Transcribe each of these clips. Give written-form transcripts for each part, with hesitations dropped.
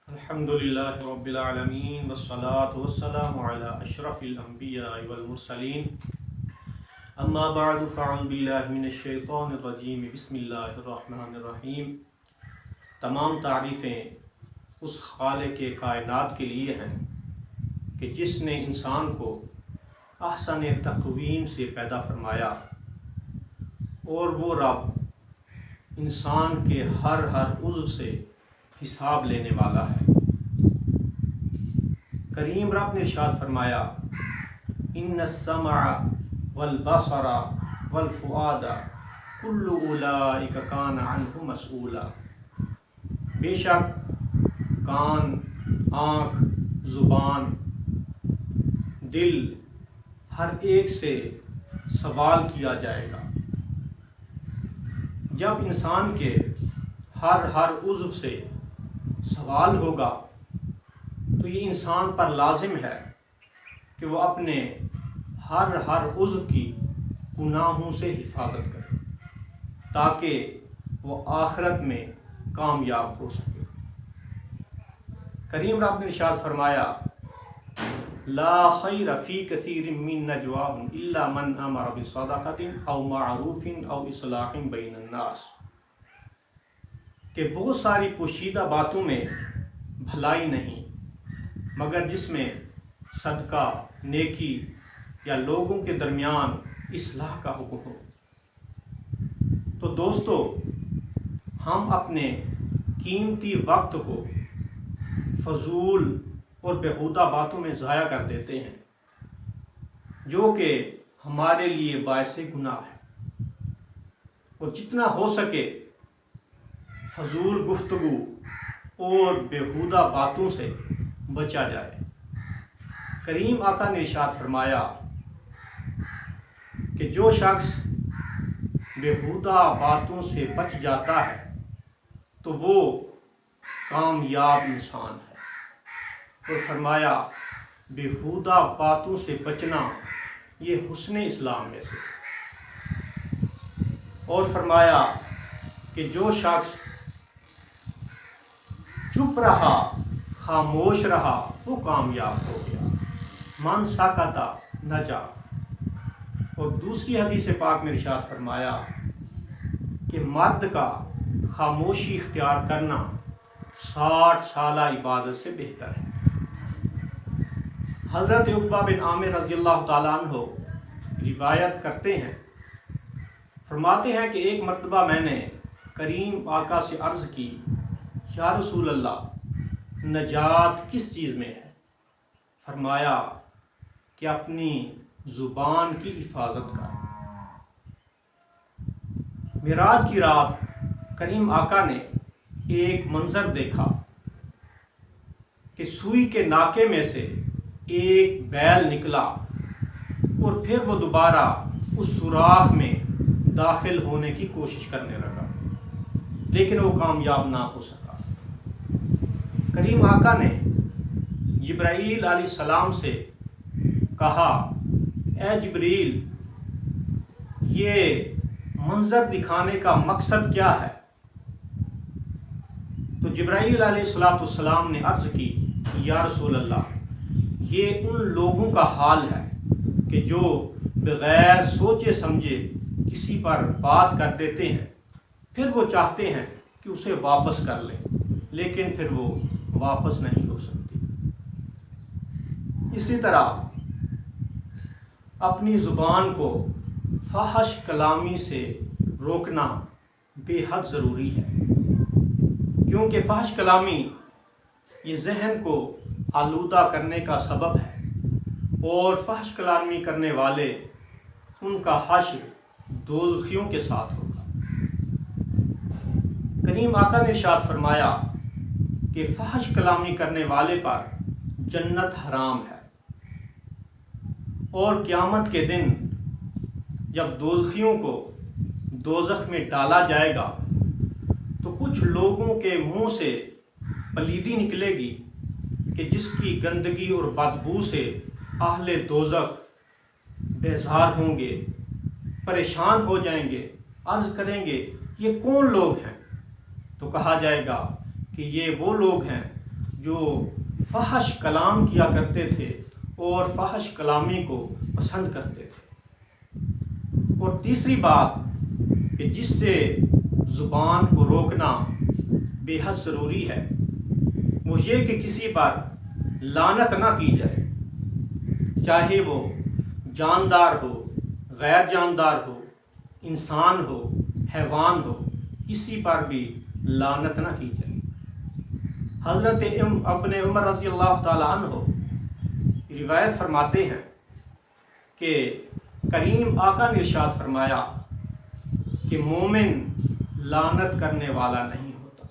الحمد للہ رب العالمین والصلاة والسلام علی اشرف الانبیاء والمرسلین اما بعد فاعوذ باللہ من الشیطان الرجیم بسم اللہ الرحمن الرحیم۔ تمام تعریفیں اس خالق کائنات کے لیے ہیں کہ جس نے انسان کو احسن تقویم سے پیدا فرمایا، اور وہ رب انسان کے ہر عضو سے حساب لینے والا ہے۔ کریم رب نے ارشاد فرمایا، ان السمع والبصر والفؤاد کل اولئک کان عنہ مسئولا۔ بے شک کان، آنکھ، زبان، دل، ہر ایک سے سوال کیا جائے گا۔ جب انسان کے ہر عضو سے سوال ہوگا تو یہ انسان پر لازم ہے کہ وہ اپنے ہر عضو کی گناہوں سے حفاظت کرے تاکہ وہ آخرت میں کامیاب ہو سکے۔ کریم رب نے ارشاد فرمایا، لا خیر فی کثیر من نجواہم الا من امر بصدقۃ او معروف او اصلاح بین الناس، کہ بہت ساری پوشیدہ باتوں میں بھلائی نہیں مگر جس میں صدقہ، نیکی یا لوگوں کے درمیان اصلاح کا حکم ہو۔ تو دوستو، ہم اپنے قیمتی وقت کو فضول اور بیہودہ باتوں میں ضائع کر دیتے ہیں، جو کہ ہمارے لیے باعث گناہ ہے، اور جتنا ہو سکے فضول گفتگو اور بیہودہ باتوں سے بچا جائے۔ کریم آقا نے ارشاد فرمایا کہ جو شخص بیہودہ باتوں سے بچ جاتا ہے تو وہ کامیاب انسان ہے، اور فرمایا بیہودہ باتوں سے بچنا یہ حسن اسلام میں سے، اور فرمایا کہ جو شخص چپ رہا، خاموش رہا، وہ کامیاب ہو گیا۔ من سکت نجا۔ اور دوسری حدیث پاک میں ارشاد فرمایا کہ مرد کا خاموشی اختیار کرنا 60 سالہ عبادت سے بہتر ہے۔ حضرت عقبہ بن عامر رضی اللہ تعالیٰ عنہ روایت کرتے ہیں، فرماتے ہیں کہ ایک مرتبہ میں نے کریم آقا سے عرض کی، یا رسول اللہ، نجات کس چیز میں ہے؟ فرمایا کہ اپنی زبان کی حفاظت کا۔ معراج کی رات کریم آقا نے ایک منظر دیکھا کہ سوئی کے ناکے میں سے ایک بیل نکلا، اور پھر وہ دوبارہ اس سوراخ میں داخل ہونے کی کوشش کرنے لگا، لیکن وہ کامیاب نہ ہو سکا۔ کریم آقا نے جبرائیل علیہ السلام سے کہا، اے جبریل، یہ منظر دکھانے کا مقصد کیا ہے؟ تو جبرائیل علیہ السلام نے عرض کی، یا رسول اللہ، یہ ان لوگوں کا حال ہے کہ جو بغیر سوچے سمجھے کسی پر بات کر دیتے ہیں، پھر وہ چاہتے ہیں کہ اسے واپس کر لیں، لیکن پھر وہ واپس نہیں ہو سکتی۔ اسی طرح اپنی زبان کو فحش کلامی سے روکنا بے حد ضروری ہے، کیونکہ فحش کلامی یہ ذہن کو آلودہ کرنے کا سبب ہے، اور فحش کلامی کرنے والے ان کا حشر دوزخیوں کے ساتھ ہوگا۔ کریم آقا نے ارشاد فرمایا کہ فحش کلامی کرنے والے پر جنت حرام ہے، اور قیامت کے دن جب دوزخیوں کو دوزخ میں ڈالا جائے گا تو کچھ لوگوں کے منہ سے پلیدی نکلے گی کہ جس کی گندگی اور بدبو سے اہل دوزخ بیزار ہوں گے، پریشان ہو جائیں گے، عرض کریں گے یہ کون لوگ ہیں؟ تو کہا جائے گا کہ یہ وہ لوگ ہیں جو فحش کلام کیا کرتے تھے اور فحش کلامی کو پسند کرتے تھے۔ اور تیسری بات کہ جس سے زبان کو روکنا بے حد ضروری ہے وہ یہ کہ کسی پر لعنت نہ کی جائے، چاہے وہ جاندار ہو، غیر جاندار ہو، انسان ہو، حیوان ہو، کسی پر بھی لعنت نہ کی جائے۔ حضرت ابن عمر رضی اللہ تعالی عنہ روایت فرماتے ہیں کہ کریم آقا نے ارشاد فرمایا کہ مومن لعنت کرنے والا نہیں ہوتا،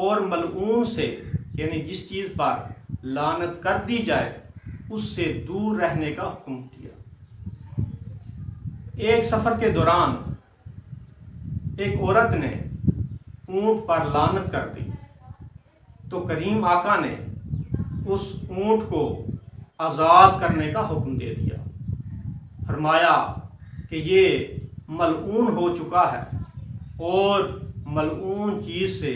اور ملعون سے یعنی جس چیز پر لعنت کر دی جائے اس سے دور رہنے کا حکم دیا۔ ایک سفر کے دوران ایک عورت نے اونٹ پر لعنت کر دی تو کریم آقا نے اس اونٹ کو آزاد کرنے کا حکم دے دیا، فرمایا کہ یہ ملعون ہو چکا ہے اور ملعون چیز سے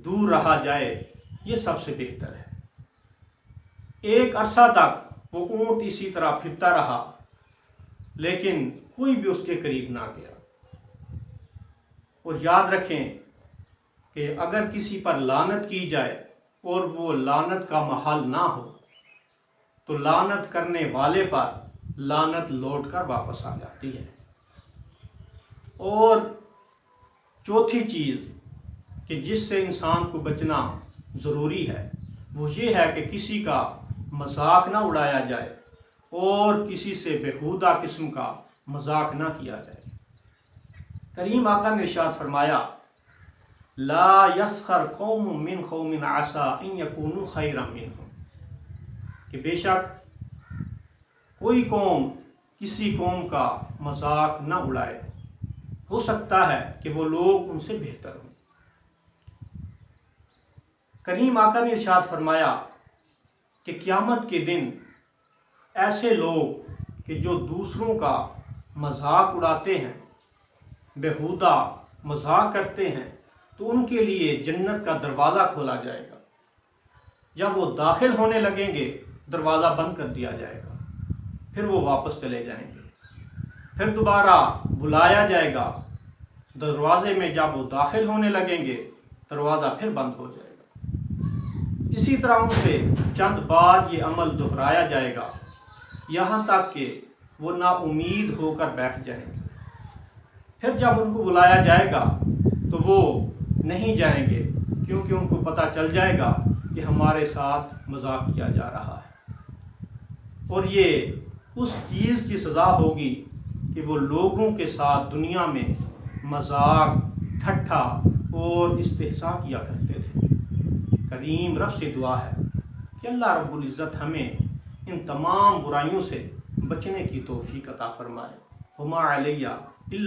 دور رہا جائے، یہ سب سے بہتر ہے۔ ایک عرصہ تک وہ اونٹ اسی طرح پھرتا رہا لیکن کوئی بھی اس کے قریب نہ گیا۔ اور یاد رکھیں کہ اگر کسی پر لعنت کی جائے اور وہ لعنت کا محل نہ ہو تو لعنت کرنے والے پر لعنت لوٹ کر واپس آ جاتی ہے۔ اور چوتھی چیز کہ جس سے انسان کو بچنا ضروری ہے وہ یہ ہے کہ کسی کا مذاق نہ اڑایا جائے اور کسی سے بیہودہ قسم کا مذاق نہ کیا جائے۔ کریم آقا نے ارشاد فرمایا لا یسخر قوم من قوم عسى ان یکونوا خیرا منهم، کہ بے شک کوئی قوم کسی قوم کا مذاق نہ اڑائے، ہو سکتا ہے کہ وہ لوگ ان سے بہتر ہوں۔ کریم آقا نے ارشاد فرمایا کہ قیامت کے دن ایسے لوگ کہ جو دوسروں کا مذاق اڑاتے ہیں، بیہودہ مذاق کرتے ہیں، تو ان کے لیے جنت کا دروازہ کھولا جائے گا۔ جب وہ داخل ہونے لگیں گے دروازہ بند کر دیا جائے گا، پھر وہ واپس چلے جائیں گے، پھر دوبارہ بلایا جائے گا دروازے میں، جب وہ داخل ہونے لگیں گے دروازہ پھر بند ہو جائے گا۔ اسی طرح ان سے چند بعد یہ عمل دہرایا جائے گا یہاں تک کہ وہ نا امید ہو کر بیٹھ جائیں گے۔ پھر جب ان کو بلایا جائے گا تو وہ نہیں جائیں گے، کیونکہ ان کو پتہ چل جائے گا کہ ہمارے ساتھ مذاق کیا جا رہا ہے۔ اور یہ اس چیز کی سزا ہوگی کہ وہ لوگوں کے ساتھ دنیا میں مذاق، ٹھٹھا اور استہزاء کیا کرتے تھے۔ کریم رب سے دعا ہے کہ اللہ رب العزت ہمیں ان تمام برائیوں سے بچنے کی توفیق عطا فرمائے۔ وما علیہ